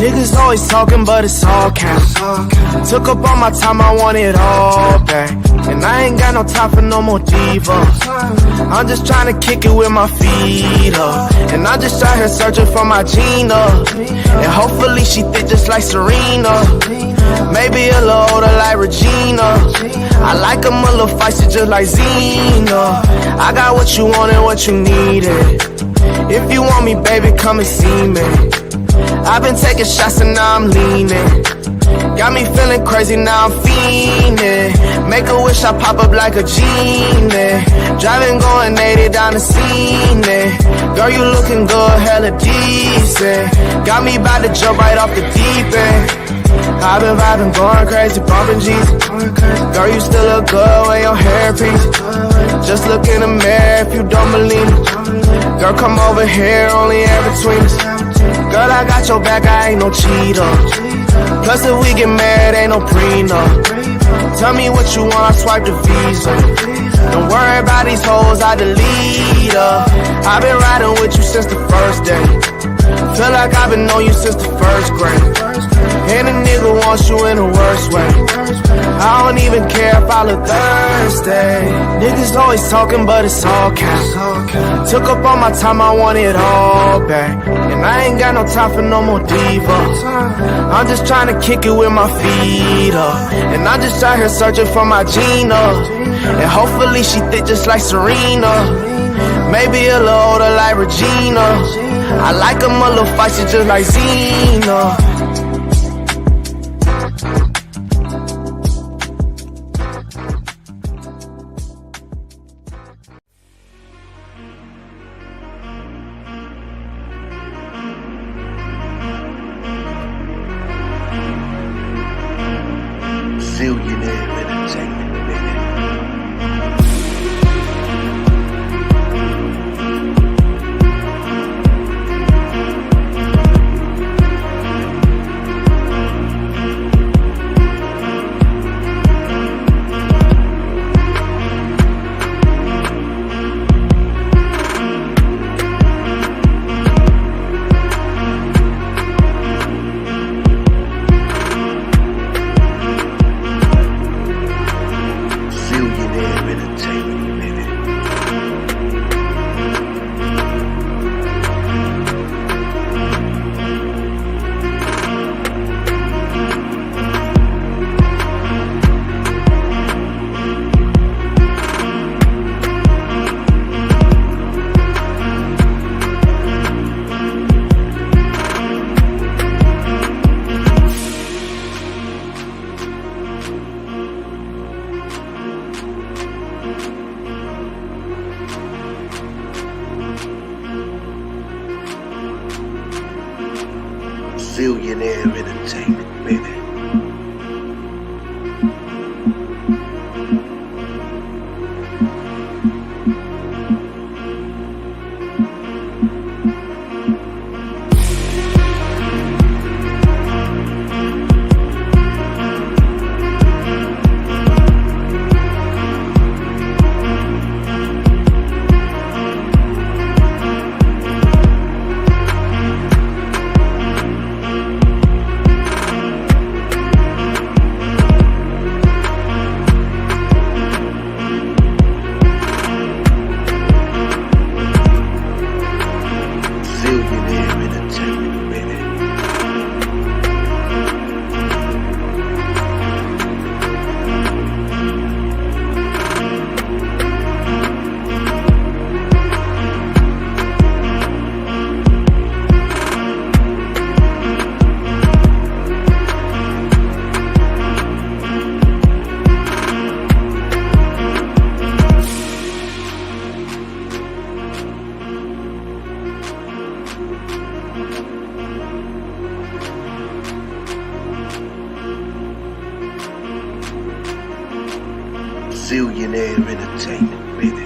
Niggas always talking, but it's all cap. Took up all my time, I want it all back. And I ain't got no time for no more diva. I'm just trying to kick it with my feet up. And I'm just out here searching for my Gina. And hopefully she thick just like Serena. Maybe a little older like Regina. I like them a little feisty just like Zena. I got what you want and what you needed. If you want me, baby, come and see me. I've been taking shots and now I'm leaning. Got me feeling crazy, now I'm fiending. Make a wish, I pop up like a genie. Driving, going 80 down the scene. Girl, you looking good, hella decent. Got me about to jump right off the deep end. I've been vibing, going crazy, bumping G's. Girl, you still look good with your hairpiece. Just look in the mirror if you don't believe me. Girl, come over here, only air between us. Girl, I got your back, I ain't no cheater. Plus, if we get married, ain't no prenup. Tell me what you want, I swipe the visa. Don't worry about these hoes, I delete her. I've been riding with you since the first day. Feel like I've been on you since the first grade. And a nigga wants you in the worst way. I don't even care if I look thirsty. Niggas always talking, but it's all cap. Took up all my time, I want it all back. And I ain't got no time for no more diva. I'm just trying to kick it with my feet up. And I'm just out here searching for my Gina. And hopefully she thick just like Serena. Maybe a little older like Regina. I like them a little feisty just like Zena. Zillionaire entertainment, baby. Zillionaire entertainment, baby. Zillionaire entertainment, baby.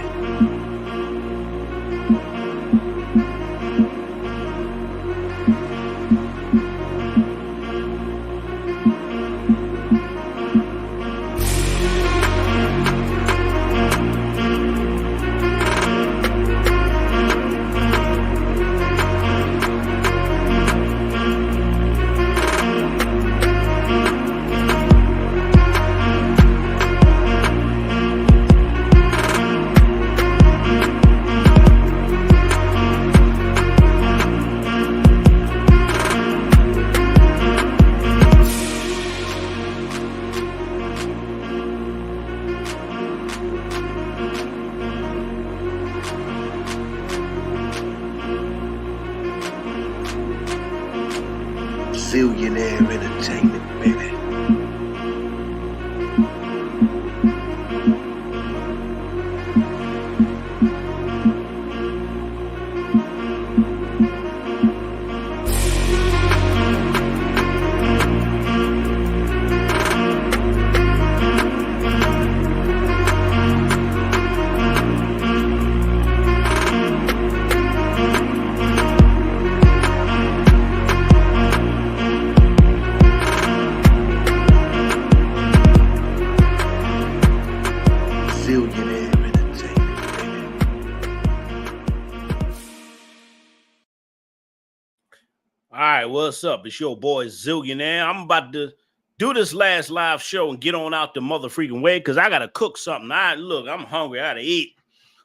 right, what's up? It's your boy Zillionaire. I'm about to do this last live show and get on out the mother freaking way because I gotta cook something. I'm hungry. I gotta eat.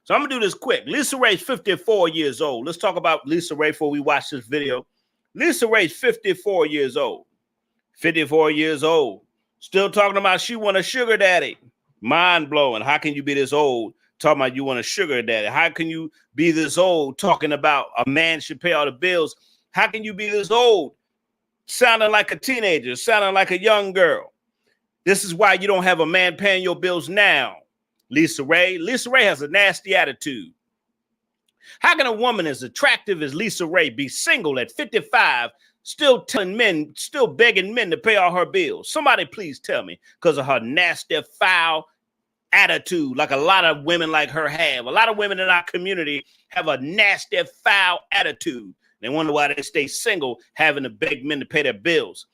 So I'm gonna do this quick. Lisa Raye's 54 years old. Let's talk about Lisa Raye before we watch this video. Lisa Raye's 54 years old. 54 years old. Still talking about she want a sugar daddy. Mind blowing. How can you be this old talking about you want a sugar daddy? How can you be this old talking about a man should pay all the bills? How can you be this old sounding like a teenager, sounding like a young girl? This is why you don't have a man paying your bills now, Lisa Raye. Lisa Raye has a nasty attitude. How can a woman as attractive as Lisa Raye be single at 55, still telling men, still begging men to pay all her bills? Somebody please tell me, because of her nasty, foul attitude, like a lot of women like her have. A lot of women in our community have a nasty, foul attitude. They wonder why they stay single, having to beg men to pay their bills.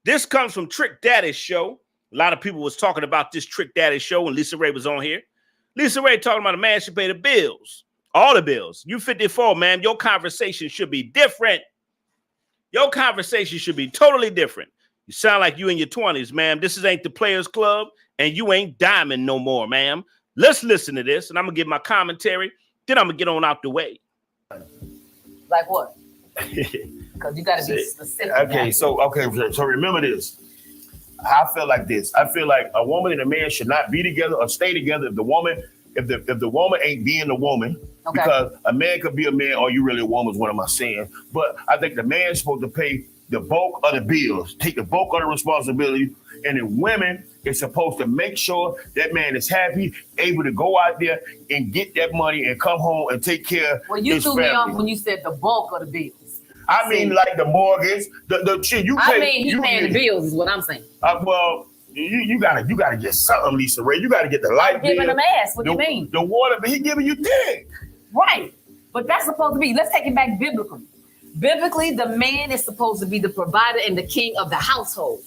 This comes from Trick Daddy's show. A lot of people was talking about this Trick Daddy show when Lisa Raye was on here. Lisa Raye talking about a man should pay the bills. All the bills. You 54, man. Your conversation should be different. Your conversation should be totally different. You sound like you in your 20s, ma'am. This ain't the Players Club, and you ain't diamond no more, ma'am. Let's listen to this, and I'm going to give my commentary. Then I'm going to get on out the way. Like what? Because you got to be specific. Okay, so remember this. I feel like this. I feel like a woman and a man should not be together or stay together if the woman ain't being the woman. Okay. Because a man could be a man, or you really a woman is what am I saying? But I think the man's supposed to pay the bulk of the bills, take the bulk of the responsibility, and the women is supposed to make sure that man is happy, able to go out there and get that money and come home and take care of his family. Well, you threw me off when you said the bulk of the bills. I mean, like the mortgage, the shit you pay. I mean, he paying the bills is what I'm saying. Well, you gotta get something, Lisa Raye. You gotta get the light bill. Giving them ass. What do you mean? The water, but he giving you dick. Right, but that's supposed to be. Let's take it back biblically. Biblically, the man is supposed to be the provider and the king of the household.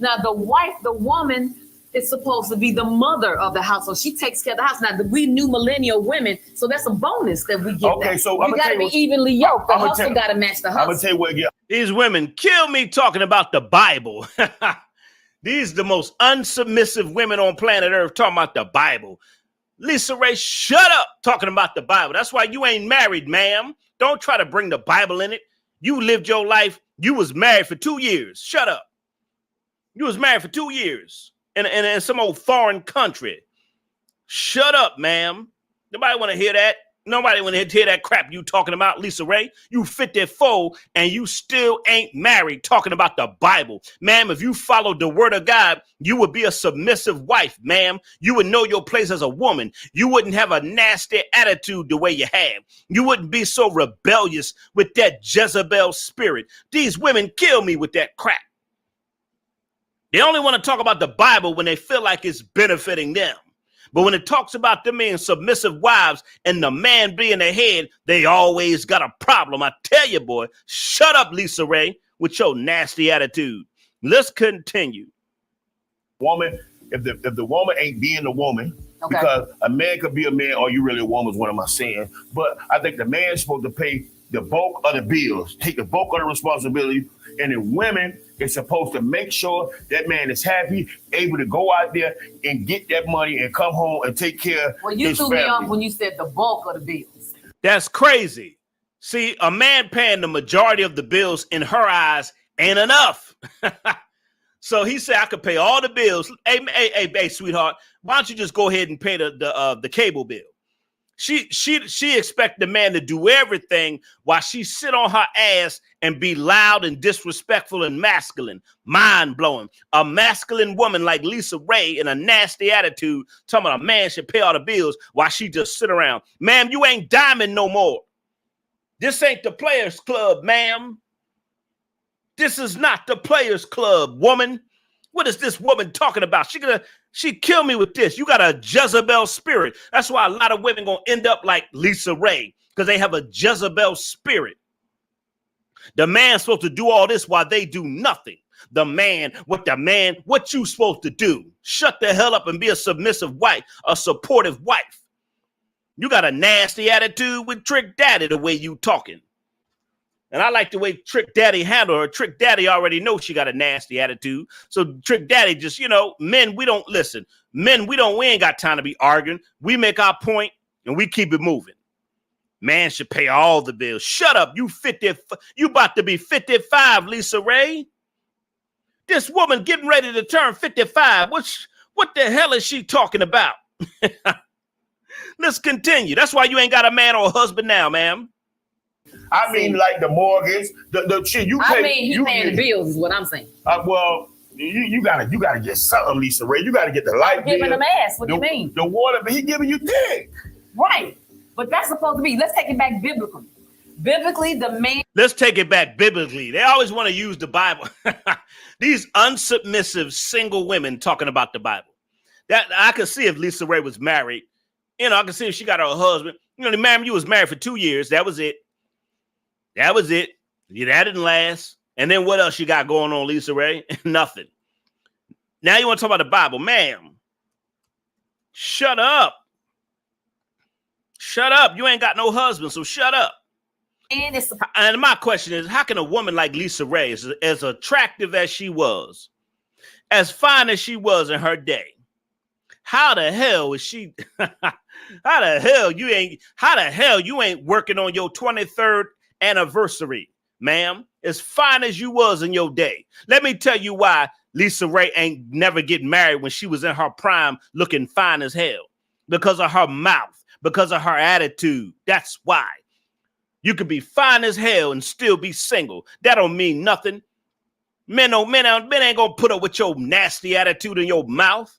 Now, the wife, the woman, is supposed to be the mother of the household. She takes care of the house. Now, we new millennial women, so that's a bonus that we get. Okay, so you got to be evenly yoked. The hustle got to match the hustle. I'm gonna tell you what. These women kill me talking about the Bible. These are the most unsubmissive women on planet Earth talking about the Bible. Lisa Raye, shut up talking about the Bible. That's why you ain't married, ma'am. Don't try to bring the Bible in it. You lived your life. You was married for 2 years. Shut up. You was married for 2 years in some old foreign country. Shut up, ma'am. Nobody want to hear that. Nobody want to hear that crap you talking about, Lisa Raye. You 54 and you still ain't married talking about the Bible. Ma'am, if you followed the word of God, you would be a submissive wife, ma'am. You would know your place as a woman. You wouldn't have a nasty attitude the way you have. You wouldn't be so rebellious with that Jezebel spirit. These women kill me with that crap. They only want to talk about the Bible when they feel like it's benefiting them. But when it talks about them being submissive wives and the man being the head, they always got a problem. I tell you, boy, shut up, Lisa Raye, with your nasty attitude. Let's continue. Woman, if the woman ain't being the woman, okay. Because a man could be a man, or you really a woman is what am I saying? But I think the man's supposed to pay the bulk of the bills, take the bulk of the responsibility, and the women is supposed to make sure that man is happy, able to go out there and get that money and come home and take care of his family. Well, you threw me off when you said the bulk of the bills. That's crazy. See, a man paying the majority of the bills in her eyes ain't enough. So he said, I could pay all the bills. Hey, sweetheart, why don't you just go ahead and pay the cable bill? She expect the man to do everything while she sit on her ass and be loud and disrespectful and masculine. Mind blowing. A masculine woman like Lisa Raye in a nasty attitude talking about a man should pay all the bills while she just sit around. Ma'am, you ain't diamond no more. This ain't the Players Club, ma'am. This is not the Players Club, woman. What is this woman talking about? She kill me with this. You got a Jezebel spirit. That's why a lot of women gonna end up like Lisa Raye, because they have a Jezebel spirit. The man's supposed to do all this while they do nothing. What you supposed to do? Shut the hell up and be a submissive wife, a supportive wife. You got a nasty attitude with Trick Daddy the way you talking. And I like the way Trick Daddy handled her. Trick Daddy already knows she got a nasty attitude. So Trick Daddy just, men, we don't listen. Men, we ain't got time to be arguing. We make our point and we keep it moving. Man should pay all the bills. Shut up. You about to be 55, Lisa Raye. This woman getting ready to turn 55. What the hell is she talking about? Let's continue. That's why you ain't got a man or a husband now, ma'am. I mean, like the mortgage, the shit you pay. He paying the bills is what I'm saying. Well, you gotta get something, Lisa Raye. You gotta get the light bill. Giving them ass. What do you mean? The water, but he giving you dick. Right. But that's supposed to be. Let's take it back biblically. Biblically, the man. Let's take it back biblically. They always want to use the Bible. These unsubmissive single women talking about the Bible. That I could see if Lisa Raye was married. I could see if she got her husband. Ma'am, you was married for 2 years. That was it. Yeah, that didn't last. And then what else you got going on, Lisa Raye? Nothing. Now you want to talk about the Bible. Ma'am, shut up. Shut up. You ain't got no husband, so shut up. And my question is, how can a woman like Lisa Raye, as attractive as she was, as fine as she was in her day, how the hell is she? How the hell you ain't working on your 23rd anniversary, ma'am? As fine as you was in your day. Let me tell you why Lisa Raye ain't never get married when she was in her prime, looking fine as hell. Because of her mouth, because of her attitude. That's why. You could be fine as hell and still be single. That don't mean nothing. Men ain't gonna put up with your nasty attitude in your mouth.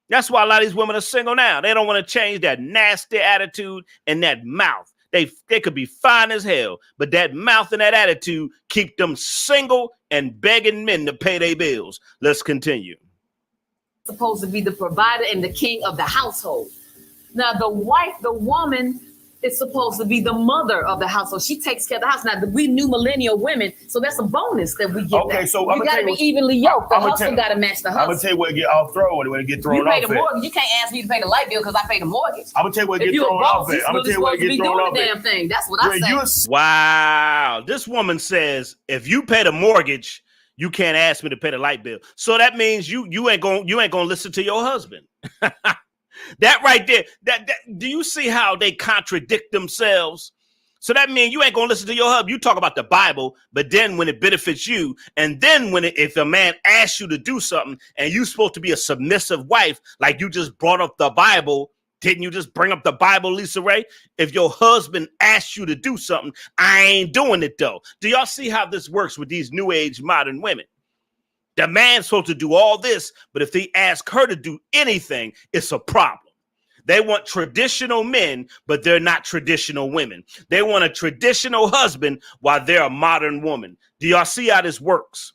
That's why a lot of these women are single now. They don't want to change that nasty attitude and that mouth. They could be fine as hell, but that mouth and that attitude keep them single and begging men to pay their bills. Let's continue. Supposed to be the provider and the king of the household. Now, the woman is supposed to be the mother of the household. She takes care of the house. Now, we new millennial women, so that's a bonus that we get. Okay, so you got to be evenly yoked. The hustle got to match the hustle. I'm gonna tell you what get off thrown when it get thrown off. You pay the mortgage. You can't ask me to pay the light bill because I pay the mortgage. I'm gonna tell you what get thrown off. I'm gonna tell you what get thrown off. Damn thing. That's what I say. Wow, this woman says if you pay the mortgage, you can't ask me to pay the light bill. So that means you ain't gonna listen to your husband. That right there, that do you see how they contradict themselves? So that means you ain't gonna listen to your husband. You talk about the Bible, but then when it benefits you, and then if a man asks you to do something and you supposed to be a submissive wife, like you just brought up the Bible, didn't you just bring up the Bible, Lisa Raye? If your husband asks you to do something, I ain't doing it though. Do y'all see how this works with these new age modern women? The man's supposed to do all this, but if they ask her to do anything, it's a problem. They want traditional men, but they're not traditional women. They want a traditional husband while they're a modern woman. Do y'all see how this works?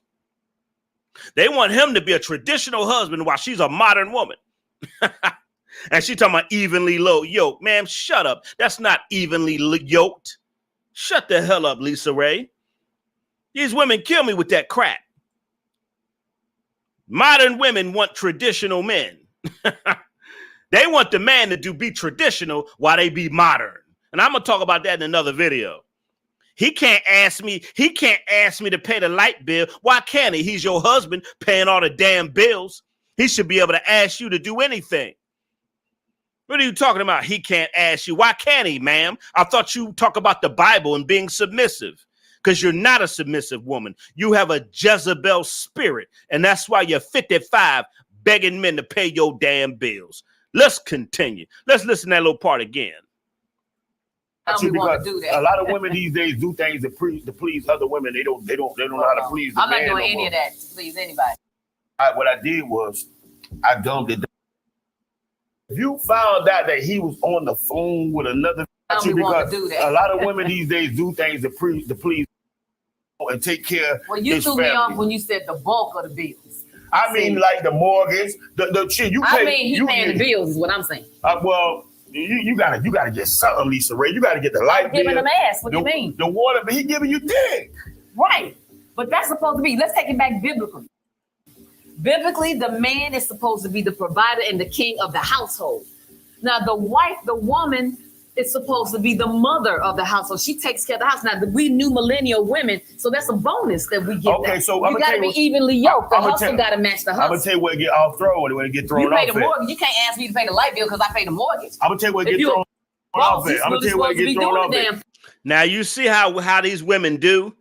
They want him to be a traditional husband while she's a modern woman. And she talking about evenly yoked. Ma'am, shut up. That's not evenly yoked. Shut the hell up, Lisa Raye. These women kill me with that crap. Modern women want traditional men. They want the man to be traditional while they be modern. And I'm going to talk about that in another video. He can't ask me to pay the light bill. Why can't he? He's your husband paying all the damn bills. He should be able to ask you to do anything. What are you talking about? He can't ask you. Why can't he, ma'am? I thought you talk about the Bible and being submissive. Because you're not a submissive woman. You have a Jezebel spirit. And that's why you're 55 begging men to pay your damn bills. Let's continue. Let's listen to that little part again. Because a lot of women these days do things to please other women. They don't know how to please the man. I'm not doing any of that to please anybody. What I did was I dumped it. If you found out that he was on the phone with another, because a lot of women these days do things to please and take care. Well, you threw me off when you said the bulk of the bills. I mean, like the mortgage, the shit you pay. I mean, he paying the bills is what I'm saying. Well, you gotta get something, Lisa Raye. You gotta get the light bill. Giving them ass. What do you mean? The water, but he giving you dick. Right, but that's supposed to be. Let's take it back biblically. Biblically, the man is supposed to be the provider and the king of the household. Now, the woman is supposed to be the mother of the household. She takes care of the house. Now, we new millennial women, so that's a bonus that we get. Okay, that. so you got to be evenly yoked. The hustle got to match the hustle. I'm going to tell you where it get off thrown when it get thrown off. You pay off the mortgage. You can't ask me to pay the light bill because I pay the mortgage. I'm going to tell you where it get thrown off. I'm going to tell you where it get thrown off. Now, you see how these women do?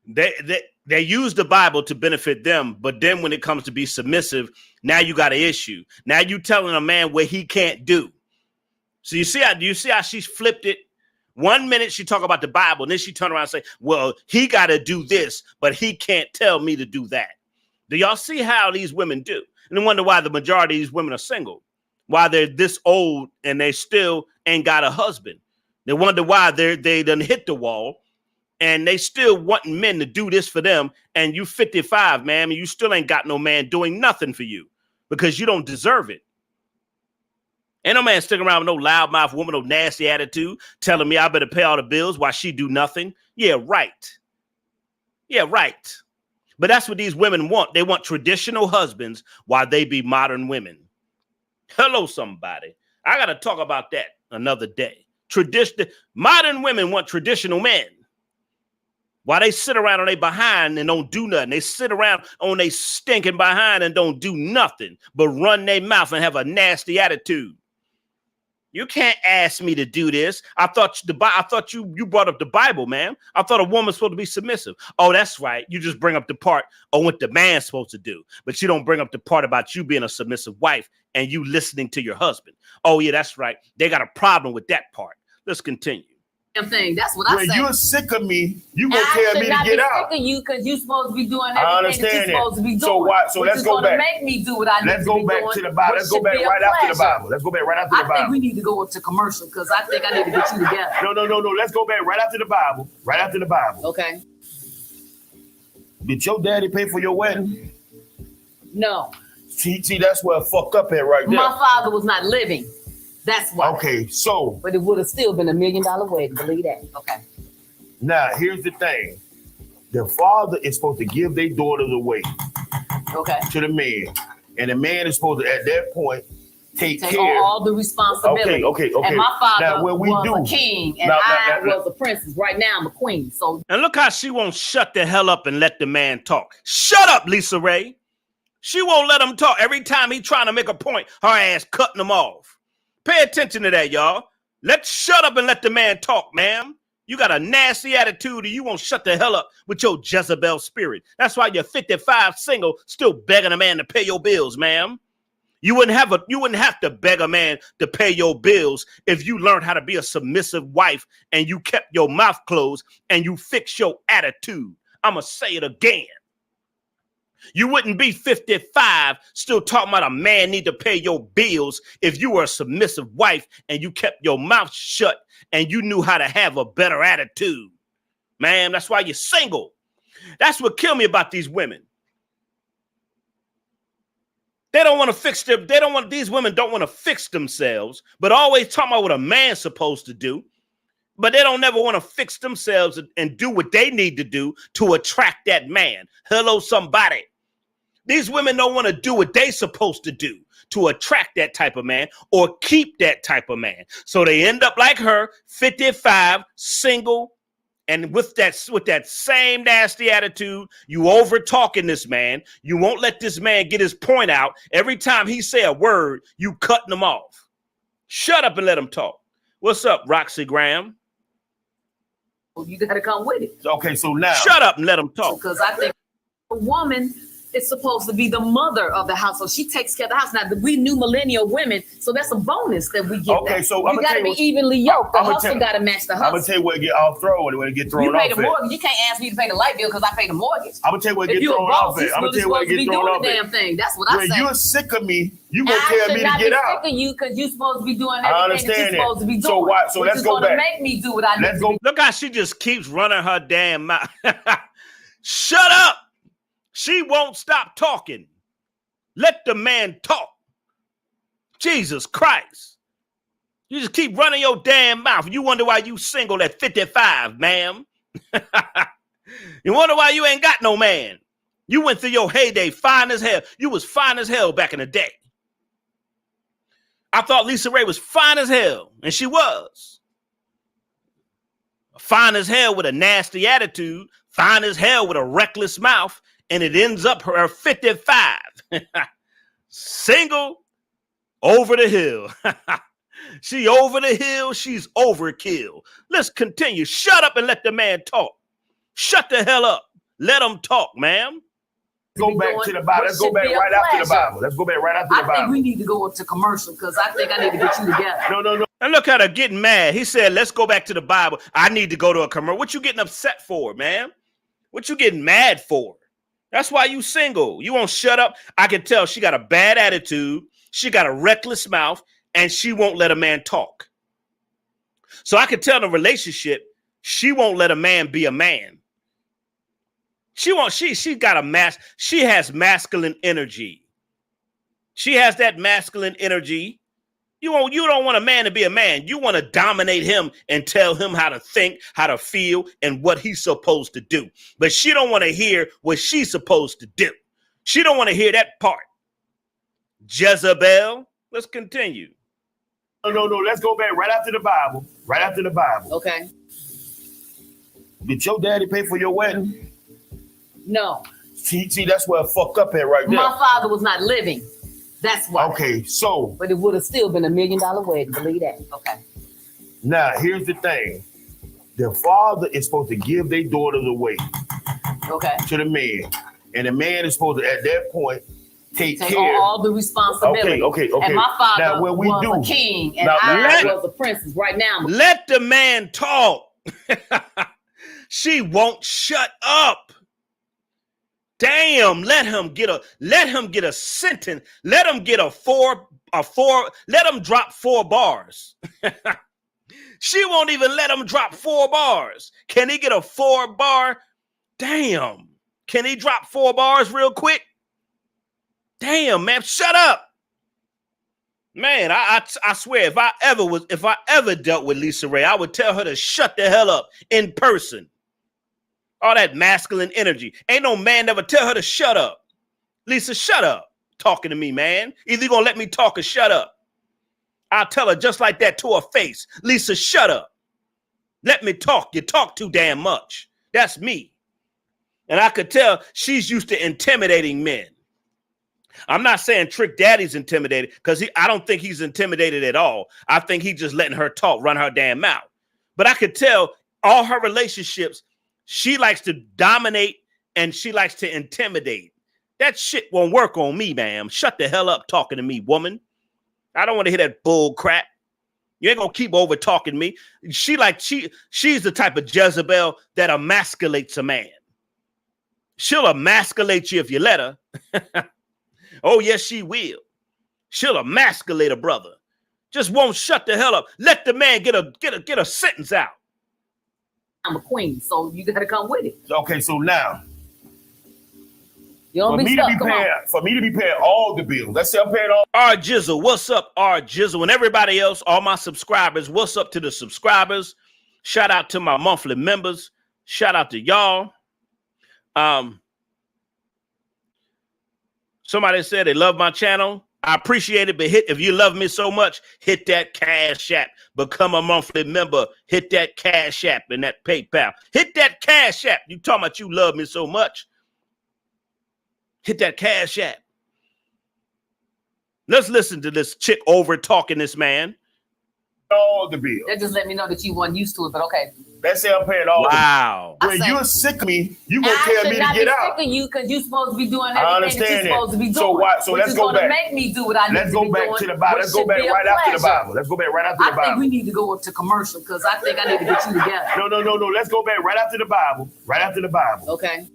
They use the Bible to benefit them, but then when it comes to be submissive, now you got an issue. Now you telling a man what he can't do. So you see how she's flipped it? 1 minute she talk about the Bible, and then she turn around and say, well, he got to do this, but he can't tell me to do that. Do y'all see how these women do? And I wonder why the majority of these women are single, why they're this old and they still ain't got a husband. They wonder why they done hit the wall and they still wanting men to do this for them. And you 55, man, and you still ain't got no man doing nothing for you because you don't deserve it. Ain't no man sticking around with no loudmouth woman, no nasty attitude, telling me I better pay all the bills while she do nothing. Yeah, right. Yeah, right. But that's what these women want. They want traditional husbands while they be modern women. Hello, somebody. I got to talk about that another day. Modern women want traditional men. While they sit around on their behind and don't do nothing. They sit around on their stinking behind and don't do nothing but run their mouth and have a nasty attitude. You can't ask me to do this. I thought you brought up the Bible, man. I thought a woman's supposed to be submissive. Oh, that's right. You just bring up the part on what the man's supposed to do, but you don't bring up the part about you being a submissive wife and you listening to your husband. Oh, yeah, that's right. They got a problem with that part. Let's continue. Thing. That's what I say. When you're sick of me, you gonna tell me to get out. Sick of you because you're supposed to be doing everything that you're supposed to be doing. So why? So let's go back. Make me do what I need let's go back to the Bible. Let's go back right after the Bible. Let's go back right after the Bible. I think we need to go to commercial because I think I need to get you together. No. Let's go back right after the Bible. Right after the Bible. Okay. Did your daddy pay for your wedding? No. See, that's where I fucked up at right there. My father was not living. That's why. Okay, so. But it would have still been $1 million wedding. Believe that. Okay. Now, here's the thing. The father is supposed to give their daughters away. Okay. To the man. And the man is supposed to, at that point, take care. On all the responsibility. Okay. And my father was a king, and I was a princess. Right now, I'm a queen. So. And look how she won't shut the hell up and let the man talk. Shut up, Lisa Raye. She won't let him talk. Every time he trying to make a point, her ass cutting him off. Pay attention to that, y'all. Let's shut up and let the man talk, ma'am. You got a nasty attitude and you won't shut the hell up with your Jezebel spirit. That's why you're 55 single, still begging a man to pay your bills, ma'am. You wouldn't have to beg a man to pay your bills if you learned how to be a submissive wife and you kept your mouth closed and you fix your attitude. I'm going to say it again. You wouldn't be 55 still talking about a man need to pay your bills if you were a submissive wife and you kept your mouth shut and you knew how to have a better attitude. Man, that's why you're single. That's what killed me about these women. These women don't want to fix themselves, but always talking about what a man's supposed to do. But they don't never want to fix themselves and do what they need to do to attract that man. Hello, somebody. These women don't want to do what they supposed to do to attract that type of man or keep that type of man. So they end up like her, 55, single, and with that same nasty attitude, you over talking this man. You won't let this man get his point out. Every time he say a word, you cutting him off. Shut up and let him talk. What's up, Roxy Graham? You got to come with it. Okay, so now. Shut up and let him talk. Because I think a woman is supposed to be the mother of the household. She takes care of the house. Now, we new millennial women, so that's a bonus that we get. Okay, so you got to be evenly yoked. The hustle got to match the hustle. I'm going to tell you where it get off thrown when it get thrown off. You pay the mortgage. You can't ask me to pay the light bill because I pay the mortgage. I'm going to tell you where it get thrown off. I'm going to tell you where it get thrown off. Damn thing. That's what I say. When you're sick of me, you going to tell me to get out. Sick of you because you're supposed to be doing everything that you're supposed to be doing. So let's go back. Make me do what I need to do. Look how she just keeps running her damn mouth. Shut up. She won't stop talking. Let the man talk. Jesus Christ. You just keep running your damn mouth. You wonder why you single at 55, ma'am. You wonder why you ain't got no man. You went through your heyday fine as hell. You was fine as hell back in the day. I thought Lisa Raye was fine as hell, and she was. fine as hell with a nasty attitude, fine as hell with a reckless mouth, and it ends up her 55. Single, over the hill. She over the hill, she's overkill. Let's continue. Shut up and let the man talk. Shut the hell up. Let him talk, ma'am. Go back to the Bible. Let's go back right after the Bible. Let's go back right after the Bible. I think we need to go to commercial because I think I need to get you together. No. And look at her getting mad. He said, let's go back to the Bible. I need to go to a commercial. What you getting upset for, man? What you getting mad for? That's why you single. You won't shut up. I can tell she got a bad attitude. She got a reckless mouth, and she won't let a man talk. So I can tell in a relationship, she won't let a man be a man. She has masculine energy. She has that masculine energy. You don't want a man to be a man. You want to dominate him and tell him how to think, how to feel, and what he's supposed to do. But she don't want to hear what she's supposed to do. She don't want to hear that part. Jezebel. Let's continue. No. Let's go back right after the Bible. Right after the Bible. Okay. Did your daddy pay for your wedding? No. See, that's where I fucked up at right there. My father was not living. That's why. Okay, so. But it would have still been $1 million wedding. Believe that. Okay. Now, here's the thing. The father is supposed to give their daughters away. Okay. To the man. And the man is supposed to, at that point, take care. On all the responsibility. Okay. And my father now, was a king and I was a princess. Right now. Let the man talk. She won't shut up. Damn, let him get a sentence. Let him get let him drop 4 bars. She won't even let him drop 4 bars. Can he get a 4 bar? Damn. Can he drop 4 bars real quick? Damn, man, shut up. Man, I swear, if I ever dealt with Lisa Raye, I would tell her to shut the hell up in person. All that masculine energy. Ain't no man ever tell her to shut up. Lisa, shut up talking to me, man. Either you're going to let me talk or shut up. I'll tell her just like that to her face. Lisa, shut up. Let me talk. You talk too damn much. That's me. And I could tell she's used to intimidating men. I'm not saying Trick Daddy's intimidated because I don't think he's intimidated at all. I think he's just letting her talk, run her damn mouth. But I could tell all her relationships, she likes to dominate and she likes to intimidate. That shit won't work on me, ma'am. Shut the hell up talking to me, woman. I don't want to hear that bull crap. You ain't gonna keep over talking me. She's the type of Jezebel that emasculates a man. She'll emasculate you if you let her. Oh, yes, she will. She'll emasculate a brother. Just won't shut the hell up. Let the man get a sentence out. I'm a queen, so you gotta come with it. Okay, so now you don't for me to be paying all the bills. Let's say I'm paying all. R Jizzle, what's up, R Jizzle, and everybody else, all my subscribers. What's up to the subscribers? Shout out to my monthly members. Shout out to y'all. Somebody said they love my channel. I appreciate it, but if you love me so much, hit that Cash App. Become a monthly member. Hit that Cash App and that PayPal. Hit that Cash App. You talking about you love me so much. Hit that Cash App. Let's listen to this chick over talking this man. All the bills. That just let me know that you weren't used to it, but okay. Let's say I'm paying all. Wow. When you're sick of me, you gonna tell me to get out. Sick of you because you're supposed to be doing everything I understand that you're supposed to be doing. So let's go back. Make me do what I need Let's to go be back doing, to the Bible. Let's go back right after the Bible. Let's go back right after the Bible. I think we need to go to commercial because I think I need to get you together. No. Let's go back right after the Bible. Right after the Bible. Okay.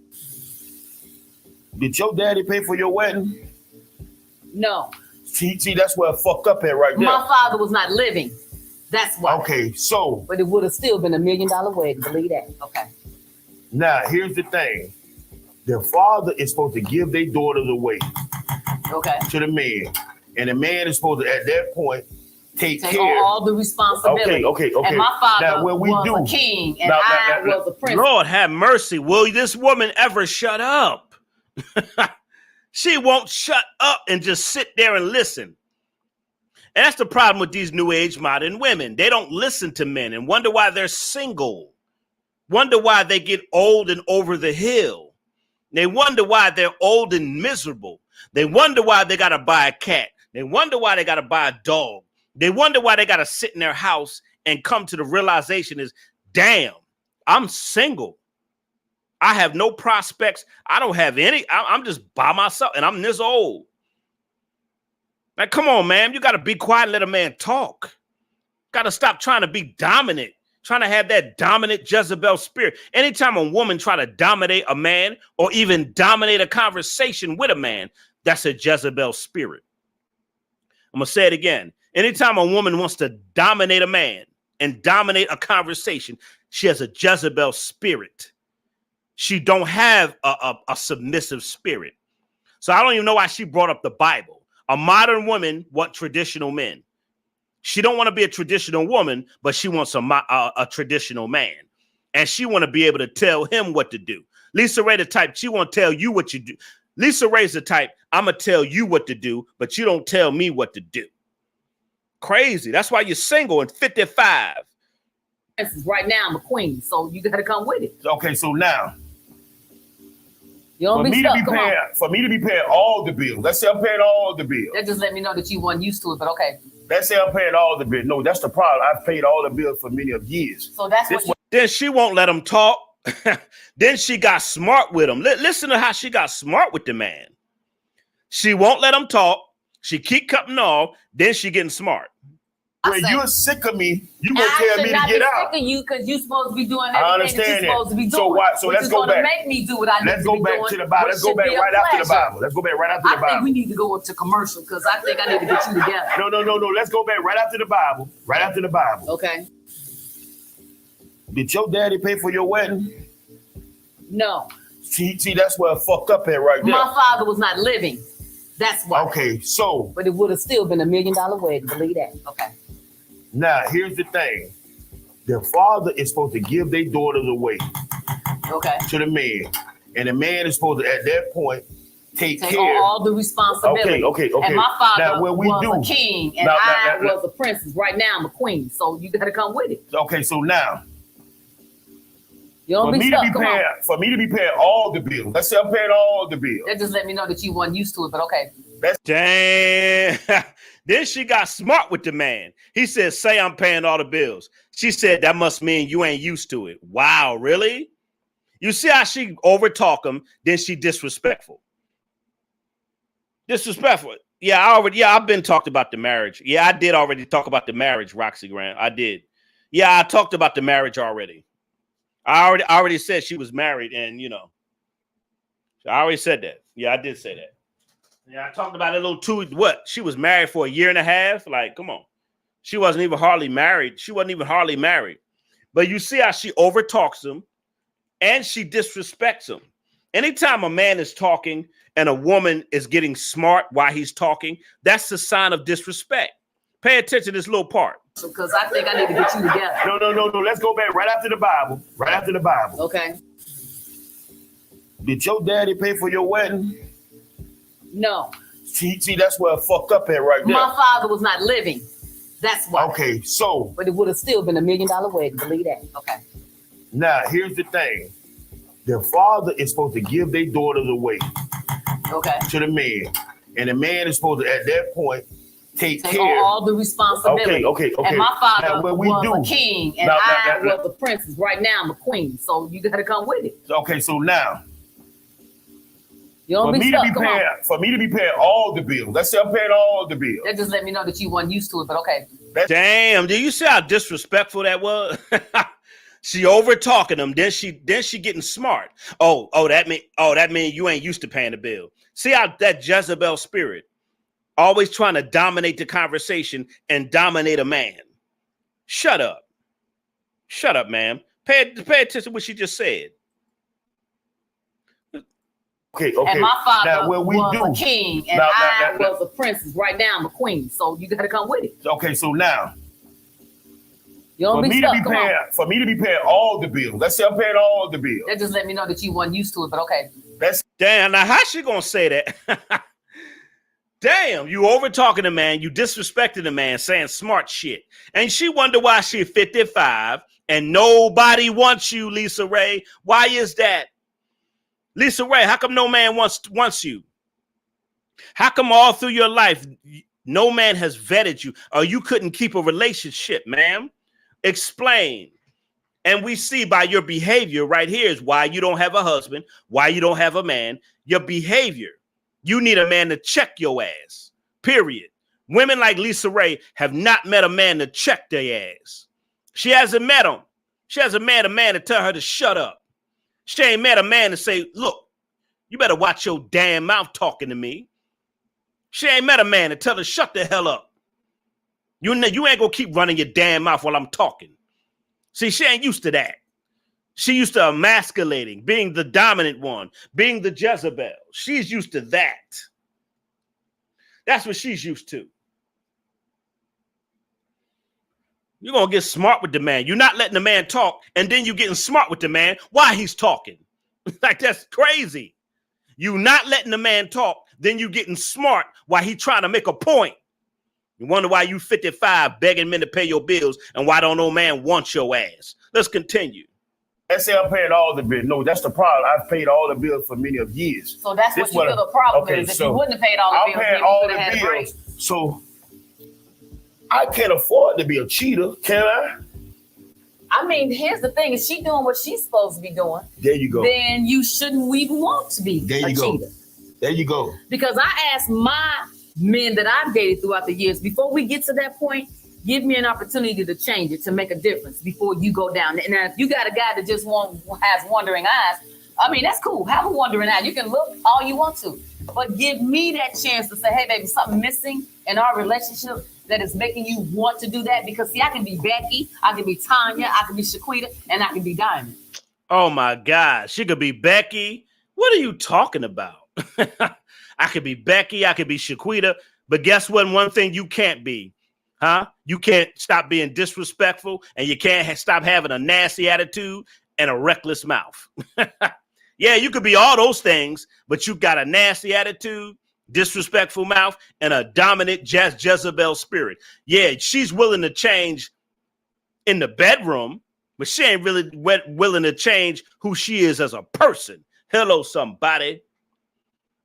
Did your daddy pay for your wedding? No. See, that's where I fucked up at right there. My father was not living. That's why. Okay, so. But it would have still been $1 million wedding. Believe that. Okay. Now, here's the thing. The father is supposed to give their daughters away. Okay. To the man. And the man is supposed to, at that point, take care. On all the responsibility. Okay. And my father now, was a king and I was a prince. Lord have mercy. Will this woman ever shut up? She won't shut up and just sit there and listen. And that's the problem with these new age modern women. They don't listen to men and wonder why they're single. wonder why they get old and over the hill. They wonder why they're old and miserable. They wonder why they got to buy a cat. They wonder why they got to buy a dog. They wonder why they got to sit in their house and come to the realization is, damn, I'm single. I have no prospects. I don't have any. I'm just by myself and I'm this old. Like, come on, man. You got to be quiet and let a man talk. Got to stop trying to be dominant, trying to have that dominant Jezebel spirit. Anytime a woman try to dominate a man or even dominate a conversation with a man, that's a Jezebel spirit. I'm going to say it again. Anytime a woman wants to dominate a man and dominate a conversation, she has a Jezebel spirit. She don't have a submissive spirit. So I don't even know why she brought up the Bible. A modern woman wants traditional men. She don't want to be a traditional woman, but she wants a traditional man. And she want to be able to tell him what to do. Lisa Raye the type, she won't tell you what you do. Lisa Ray's the type, I'm going to tell you what to do, but you don't tell me what to do. Crazy. That's why you're single and 55. Right now, I'm a queen, so you got to come with it. Okay, so now, you don't be stuck. For me to be paying all the bills, let's say I'm paying all the bills. That just let me know that you weren't used to it, but okay. Let's say I'm paying all the bills. No, that's the problem. I've paid all the bills for many of years. So that's what. Then she won't let him talk. Then she got smart with him. Listen to how she got smart with the man. She won't let him talk. She keep cutting off. Then she getting smart. When you're sick of me, you gonna tell me to get out. Sick of you because you're supposed to be doing everything that you're supposed to be doing. So let's go back. Make me do what I need to be doing. Let's go back to the Bible. Let's go back right after the Bible. Let's go back right after the Bible. I think we need to go up to commercial because I think I need to get you together. No. Let's go back right after the Bible. Right after the Bible. Okay. Did your daddy pay for your wedding? No. See, that's where I fucked up at right there. My father was not living. That's why. Okay, so. But it would have still been $1 million wedding. Believe that. Okay. Now, here's the thing. The father is supposed to give their daughters away to the man. And the man is supposed to, at that point, take care. All the responsibility. Okay. And my father now, was a king, and I was a princess. Right now, I'm a queen. So you got to come with it. Okay, so now. You don't be stuck. For me to be paying all the bills. Let's say I'm paying all the bills. That just let me know that you weren't used to it, but okay. Damn. Then she got smart with the man. He said, say I'm paying all the bills. She said, that must mean you ain't used to it. Wow, really? You see how she overtalk him, then she disrespectful. Disrespectful. Yeah, I've been talked about the marriage. Yeah, I did already talk about the marriage, Roxy Graham. I did. Yeah, I talked about the marriage already. I already said she was married, and I already said that. Yeah, I did say that. Yeah, I talked about it a little she was married for 1.5 years. Like, come on. She wasn't even hardly married. But you see how she overtalks him and she disrespects him. Anytime a man is talking and a woman is getting smart while he's talking, that's a sign of disrespect. Pay attention to this little part. Because I think I need to get you together. No. Let's go back right after the Bible. Right after the Bible. Okay. Did your daddy pay for your wedding? No. See, that's where I fucked up at right there. My father was not living. That's why. Okay, so. But it would have still been $1 million wedding. Believe that. Okay. Now, here's the thing. The father is supposed to give their daughters away to the man. And the man is supposed to, at that point, take care. All the responsibility. Okay. And my father was a king, and I was a princess. Right now, I'm a queen. So you got to come with it. Okay, so now. You don't be stuck. For me to be paying all the bills. Let's say I'm paying all the bills. That just let me know that you weren't used to it, but okay. Damn, do you see how disrespectful that was? She over talking him, then she getting smart. That mean you ain't used to paying the bill. See how that Jezebel spirit always trying to dominate the conversation and dominate a man. Shut up, ma'am. Pay attention to what she just said. Okay. And my father was a king, and I was a princess. Right now, I'm a queen. So you got to come with it. Okay, so now. You don't be stuck. For me to be paying all the bills. Let's say I'm paying all the bills. That just let me know that you weren't used to it, but okay. Damn, now how she gonna say that? Damn, you over talking the man, you disrespecting the man, saying smart shit. And she wonder why she 55 And nobody wants you, Lisa Raye. Why is that? Lisa Raye, how come no man wants you? How come all through your life, no man has vetted you, or you couldn't keep a relationship, ma'am? Explain. And we see by your behavior right here is why you don't have a husband, why you don't have a man, your behavior. You need a man to check your ass, period. Women like Lisa Raye have not met a man to check their ass. She hasn't met him. She hasn't met a man to tell her to shut up. She ain't met a man to say, look, you better watch your damn mouth talking to me. She ain't met a man to tell her, shut the hell up. You ain't gonna keep running your damn mouth while I'm talking. See, she ain't used to that. She used to emasculating, being the dominant one, being the Jezebel. She's used to that. That's what she's used to. You're going to get smart with the man. You're not letting the man talk, and then you're getting smart with the man while he's talking. Like, that's crazy. You're not letting the man talk, then you're getting smart while he's trying to make a point. You wonder why you 55 begging men to pay your bills and why don't no man want your ass. Let's continue. Let's say I'm paying all the bills. No, that's the problem. I've paid all the bills for many of years. So that's what you feel the problem is. If you wouldn't have paid all the bills, paying all the bills. So I can't afford to be a cheater, can I? I mean, here's the thing: is she doing what she's supposed to be doing? There you go. Then you shouldn't even want to be there you a go. cheater. There you go. Because I asked my men that I've dated throughout the years, before we get to that point, give me an opportunity to change it, to make a difference before you go down. Now, if you got a guy that just has wandering eyes, I mean, that's cool. Have a wandering eye. You can look all you want to, but give me that chance to say, hey, baby, something missing in our relationship that is making you want to do that. Because, see, I can be Becky, I can be Tanya, I can be Shaquita, and I can be Diamond. Oh, my God. She could be Becky. What are you talking about? I could be Becky, I could be Shaquita, but guess what? One thing you can't be, huh? You can't stop being disrespectful, and you can't stop having a nasty attitude and a reckless mouth. Yeah, you could be all those things, but you got a nasty attitude, disrespectful mouth, and a dominant Jezebel spirit. Yeah, she's willing to change in the bedroom, but she ain't really willing to change who she is as a person. Hello, somebody.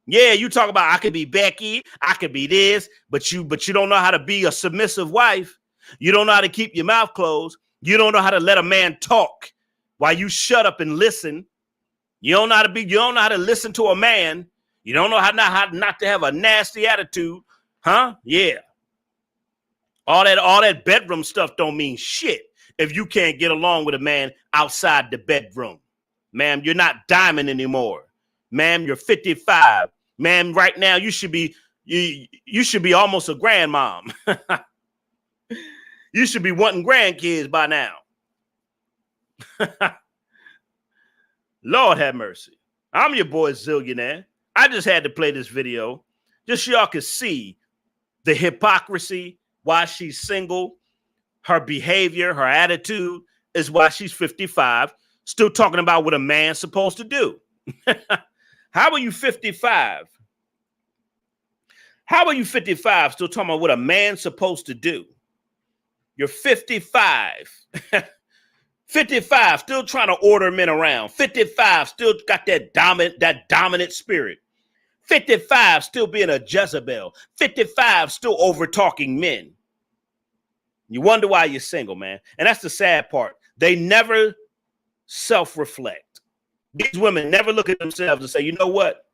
Yeah, you talk about I could be Becky, I could be this, but you don't know how to be a submissive wife. You don't know how to keep your mouth closed. You don't know how to let a man talk while you shut up and listen. You don't know how to listen to a man. You don't know how not to have a nasty attitude, huh? Yeah. All that bedroom stuff don't mean shit if you can't get along with a man outside the bedroom. Ma'am, you're not Diamond anymore. Ma'am, you're 55. Ma'am, right now you should be almost a grandmom. You should be wanting grandkids by now. Lord have mercy. I'm your boy Zillionaire. I just had to play this video just so y'all could see the hypocrisy, why she's single, her behavior, her attitude is why she's 55, still talking about what a man's supposed to do. How are you 55? How are you 55 still talking about what a man's supposed to do? You're 55. 55 still trying to order men around. 55 still got that dominant spirit. 55 still being a Jezebel. 55 still over talking men. You wonder why you're single, man. And that's the sad part. They never self-reflect. These women never look at themselves and say, you know what?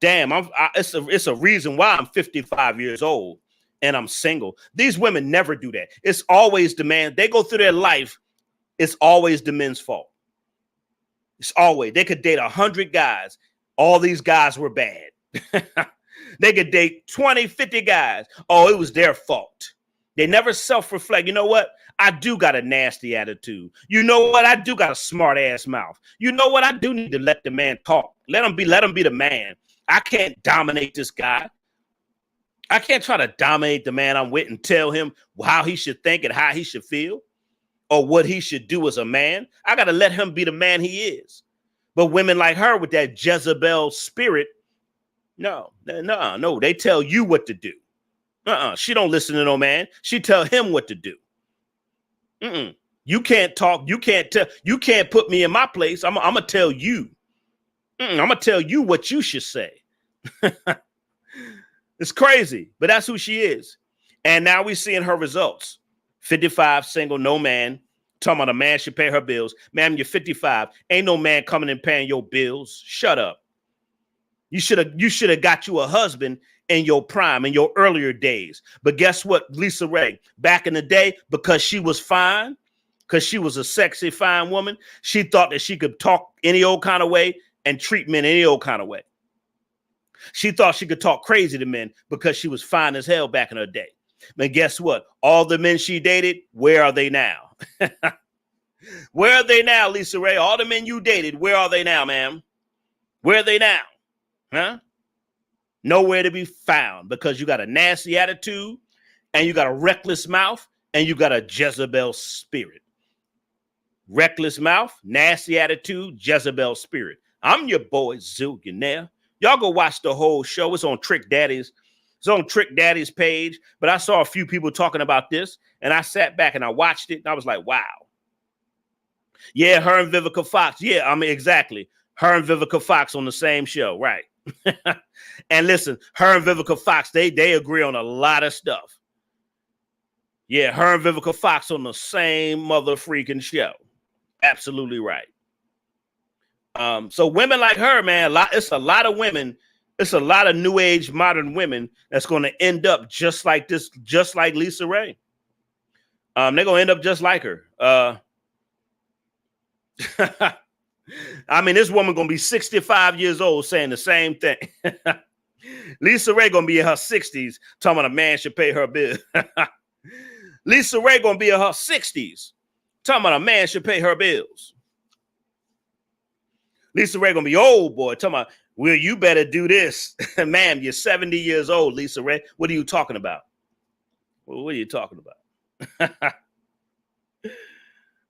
Damn, it's a reason why I'm 55 years old and I'm single. These women never do that. It's always the man. They go through their life. It's always the men's fault. It's always. They could date 100 guys. All these guys were bad. They could date 20, 50 guys. Oh, it was their fault. They never self-reflect. You know what? I do got a nasty attitude. You know what? I do got a smart ass mouth. You know what? I do need to let the man talk. Let him be the man. I can't dominate this guy. I can't try to dominate the man I'm with and tell him how he should think and how he should feel or what he should do as a man. I got to let him be the man he is. But women like her with that Jezebel spirit, no. They tell you what to do. She don't listen to no man. She tell him what to do. You You can't talk. You can't tell. You can't put me in my place. I'm gonna tell you. I'm gonna tell you what you should say. It's crazy, but that's who she is. And now we're seeing her results. 55, single, no man. Talking about a man should pay her bills. Ma'am, you're 55. Ain't no man coming and paying your bills. Shut up. You should have got you a husband in your prime, in your earlier days. But guess what, Lisa Raye? Back in the day, because she was fine, because she was a sexy, fine woman, she thought that she could talk any old kind of way and treat men any old kind of way. She thought she could talk crazy to men because she was fine as hell back in her day. But guess what? All the men she dated, where are they now? Where are they now, Lisa Raye? All the men you dated, where are they now, ma'am? Where are they now? Huh? Nowhere to be found because you got a nasty attitude and you got a reckless mouth and you got a Jezebel spirit. Reckless mouth, nasty attitude, Jezebel spirit. I'm your boy, Zillionaire. Y'all go watch the whole show. It's on Trick Daddy's. It's on Trick Daddy's page. But I saw a few people talking about this, and I sat back and I watched it, and I was like, wow. Yeah, her and Vivica Fox. Yeah, I mean, exactly. Her and Vivica Fox on the same show, right? And listen, her and Vivica Fox, they agree on a lot of stuff. Yeah, her and Vivica Fox on the same mother freaking show. Absolutely right. So women like her, man, it's a lot of women. It's a lot of new age modern women that's going to end up just like this, just like Lisa Raye. They're going to end up just like her. I mean, this woman going to be 65 years old saying the same thing. Lisa Raye going to be in her 60s talking about a man should pay her bill. Lisa Raye going to be in her 60s talking about a man should pay her bills. Lisa Raye going to be old, boy, talking about, well, you better do this. Ma'am, you're 70 years old, Lisa Raye. What are you talking about? Well, what are you talking about?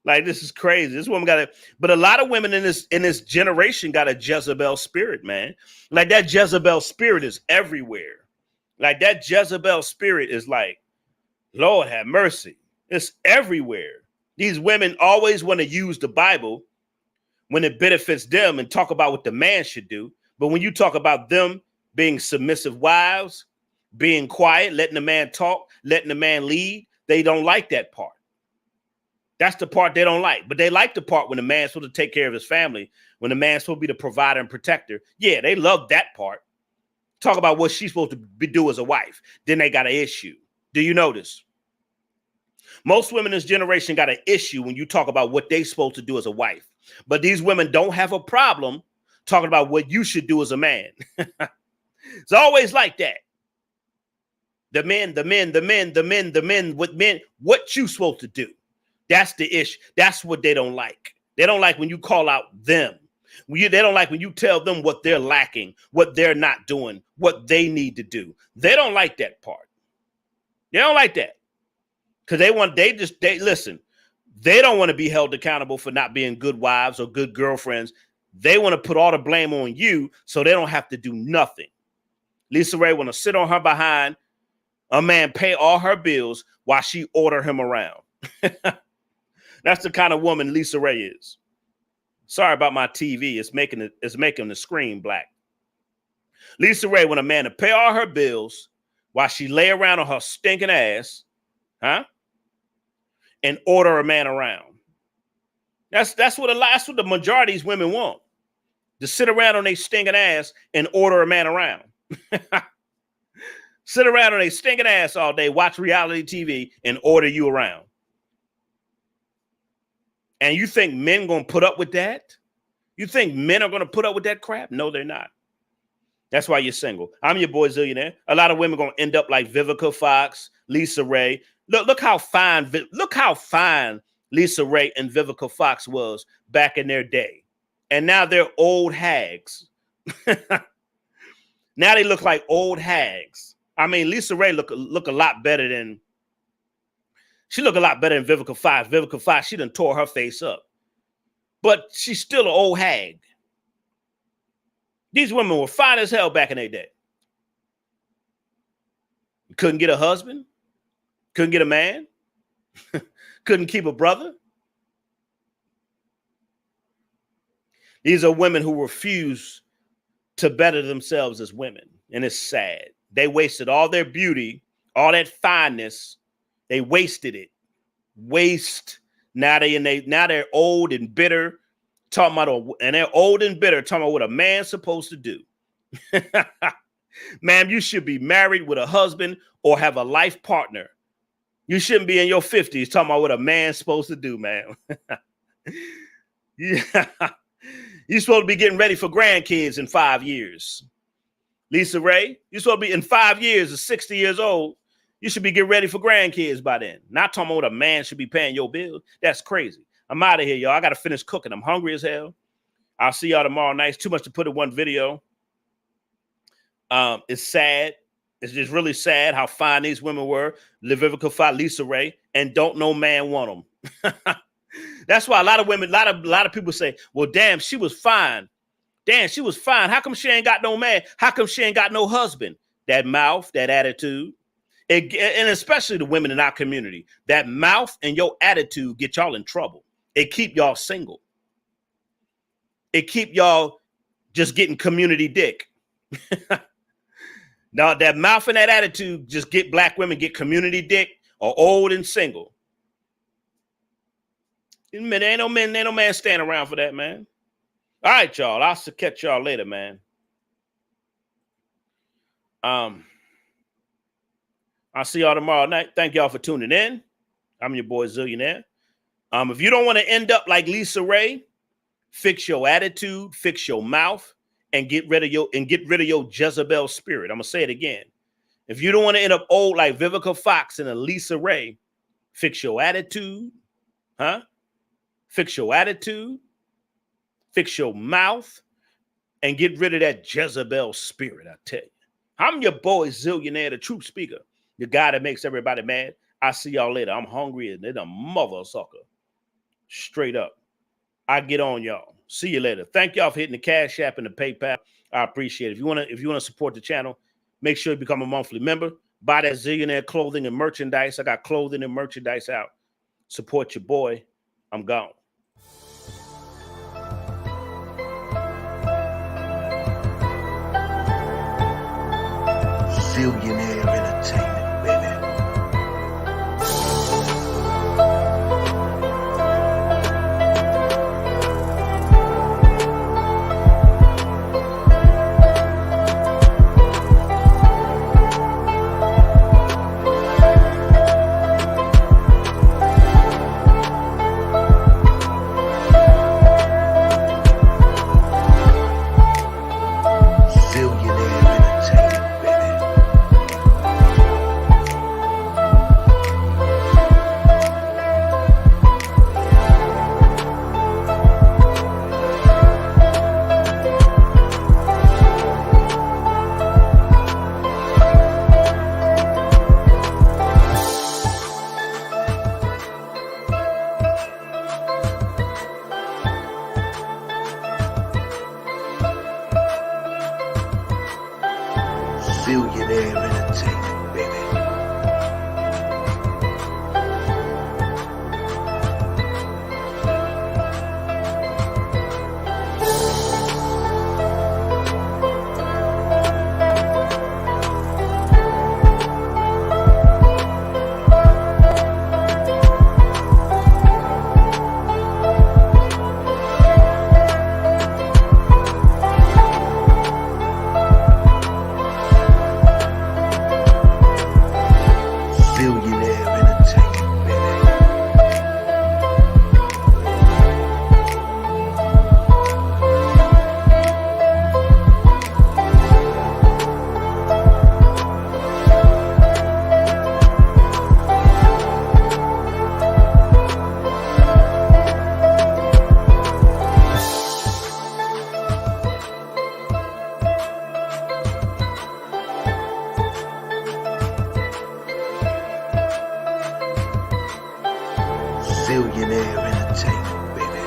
Like, this is crazy. This woman got it. But a lot of women in this generation got a Jezebel spirit, man. Like, that Jezebel spirit is everywhere. Like, that Jezebel spirit is like, Lord have mercy. It's everywhere. These women always want to use the Bible when it benefits them and talk about what the man should do. But when you talk about them being submissive wives, being quiet, letting the man talk, letting the man lead, they don't like that part. That's the part they don't like. But they like the part when the man's supposed to take care of his family, when the man's supposed to be the provider and protector. Yeah, they love that part. Talk about what she's supposed to do as a wife. Then they got an issue. Do you notice? Most women in this generation got an issue when you talk about what they're supposed to do as a wife. But these women don't have a problem talking about what you should do as a man. It's always like that. The men, what you supposed to do. That's the issue. That's what they don't like. They don't like when you call out them. They don't like when you tell them what they're lacking, what they're not doing, what they need to do. They don't like that part. They don't like that. Because they listen, they don't want to be held accountable for not being good wives or good girlfriends. They want to put all the blame on you so they don't have to do nothing. Lisa Raye want to sit on her behind, a man pay all her bills while she order him around. That's the kind of woman Lisa Raye is. Sorry about my TV. It's making the screen black. Lisa Raye want a man to pay all her bills while she lay around on her stinking ass, and order a man around. That's what the majority of these women want. To sit around on their stinking ass and order a man around. Sit around on their stinking ass all day, watch reality TV, and order you around. And you think men gonna put up with that? You think men are gonna put up with that crap? No, they're not. That's why you're single. I'm your boy Zillionaire. A lot of women gonna end up like Vivica Fox, Lisa Raye. Look how fine Lisa Raye and Vivica Fox was back in their day. And now they're old hags. Now they look like old hags. I mean, Lisa Raye look a lot better than Vivica Fox. Vivica Fox, she done tore her face up. But she's still an old hag. These women were fine as hell back in their day. Couldn't get a husband. Couldn't get a man. Couldn't keep a brother. These are women who refuse to better themselves as women. And it's sad. They wasted all their beauty, all that fineness. They wasted it. Now they're old and bitter, talking about what a man's supposed to do. Ma'am, you should be married with a husband or have a life partner. You shouldn't be in your 50s talking about what a man's supposed to do, man. Yeah. You're supposed to be getting ready for grandkids in 5 years. Lisa Raye, you're supposed to be in 5 years, at 60 years old. You should be getting ready for grandkids by then. Not talking about what a man should be paying your bills. That's crazy. I'm out of here, y'all. I got to finish cooking. I'm hungry as hell. I'll see y'all tomorrow night. It's too much to put in one video. It's sad. It's just really sad how fine these women were. Vivica Fox, Lisa Raye, and don't no man want them. That's why a lot of women, a lot of people say, well, damn, she was fine. Damn, she was fine. How come she ain't got no man? How come she ain't got no husband? That mouth, that attitude. And especially the women in our community, that mouth and your attitude get y'all in trouble. It keep y'all single. It keep y'all just getting community dick. Now that mouth and that attitude just get black women get community dick or old and single. Man, ain't no man standing around for that, man. All right, y'all. I'll catch y'all later, man. I'll see y'all tomorrow night. Thank y'all for tuning in. I'm your boy Zillionaire. If you don't want to end up like Lisa Raye, fix your attitude, fix your mouth, and get rid of your Jezebel spirit. I'm gonna say it again. If you don't want to end up old like Vivica Fox and a Lisa Raye, fix your attitude, Fix your attitude, fix your mouth, and get rid of that Jezebel spirit, I tell you. I'm your boy Zillionaire, the truth speaker, the guy that makes everybody mad. I'll see y'all later. I'm hungry and a mother sucker. Straight up. I get on y'all. See you later. Thank y'all for hitting the Cash App and the PayPal. I appreciate it. If you want to support the channel, make sure you become a monthly member. Buy that Zillionaire clothing and merchandise. I got clothing and merchandise out. Support your boy. I'm gone. Zillionaire Entertainment, baby. Zillionaire Entertainment, baby. Zillionaire Entertainment, baby.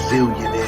Zillionaire